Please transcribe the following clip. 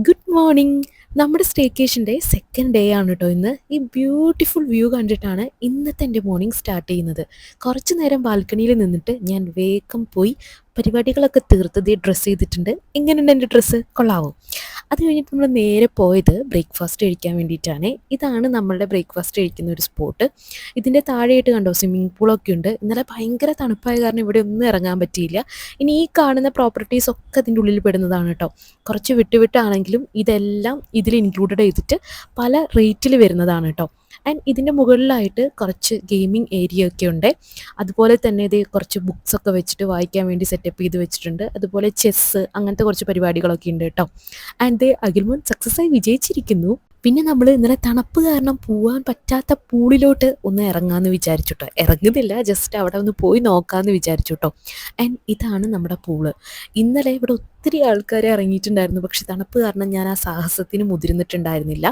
Good morning. നമ്മുടെ സ്റ്റേക്കേഷൻ്റെ second day ആണ് കേട്ടോ ഇന്ന്. ഈ ബ്യൂട്ടിഫുൾ വ്യൂ കണ്ടിട്ടാണ് ഇന്നത്തെ എൻ്റെ മോർണിംഗ് സ്റ്റാർട്ട് ചെയ്യുന്നത്. കുറച്ച് നേരം ബാൽക്കണിയിൽ നിന്നിട്ട് ഞാൻ വേഗം പോയി പരിപാടികളൊക്കെ തീർത്ത് ഡ്രസ്സ് ചെയ്തിട്ടുണ്ട്. എങ്ങനെയുണ്ട് എൻ്റെ ഡ്രസ്സ്? കൊള്ളാവോ? അത് കഴിഞ്ഞിട്ട് നമ്മൾ നേരെ പോയത് ബ്രേക്ക്ഫാസ്റ്റ് കഴിക്കാൻ വേണ്ടിയിട്ടാണ്. ഇതാണ് നമ്മളുടെ ബ്രേക്ക്ഫാസ്റ്റ് കഴിക്കുന്ന ഒരു സ്പോട്ട്. ഇതിൻ്റെ താഴെയായിട്ട് കണ്ടോ സ്വിമ്മിംഗ് പൂളൊക്കെ ഉണ്ട്. ഇന്നലെ ഭയങ്കര തണുപ്പായ കാരണം ഇവിടെ ഒന്നും ഇറങ്ങാൻ പറ്റിയില്ല. ഇനി ഈ കാണുന്ന പ്രോപ്പർട്ടീസ് ഒക്കെ അതിൻ്റെ ഉള്ളിൽ പെടുന്നതാണ് കേട്ടോ. കുറച്ച് വിട്ടാണെങ്കിലും ഇതെല്ലാം ഇതിൽ ഇൻക്ലൂഡഡ് ചെയ്തിട്ട് പല റേറ്റിൽ വരുന്നതാണ് കേട്ടോ. ആൻഡ് ഇതിൻ്റെ മുകളിലായിട്ട് കുറച്ച് ഗെയിമിംഗ് ഏരിയ ഒക്കെ ഉണ്ട്. അതുപോലെ തന്നെ ഇത് കുറച്ച് ബുക്സൊക്കെ വെച്ചിട്ട് വായിക്കാൻ വേണ്ടി സെറ്റപ്പ് ചെയ്ത് വെച്ചിട്ടുണ്ട്. അതുപോലെ ചെസ്സ് അങ്ങനത്തെ കുറച്ച് പരിപാടികളൊക്കെ ഉണ്ട് കേട്ടോ. ആൻഡ് ദേ അഖിൽമോൻ സക്സസ് ആയി വിജയിച്ചിരിക്കുന്നു. പിന്നെ നമ്മൾ ഇന്നലെ തണുപ്പ് കാരണം പോകാൻ പറ്റാത്ത പൂളിലോട്ട് ഒന്ന് ഇറങ്ങാമെന്ന് വിചാരിച്ചു കേട്ടോ. ഇറങ്ങുന്നില്ല, ജസ്റ്റ് അവിടെ ഒന്ന് പോയി നോക്കാമെന്ന് വിചാരിച്ചു കേട്ടോ. ആൻഡ് ഇതാണ് നമ്മുടെ പൂള്. ഇന്നലെ ഇവിടെ ഒത്തിരി ആൾക്കാർ ഇറങ്ങിയിട്ടുണ്ടായിരുന്നു. പക്ഷെ തണുപ്പ് കാരണം ഞാൻ ആ സാഹസത്തിന് മുതിർന്നിട്ടുണ്ടായിരുന്നില്ല.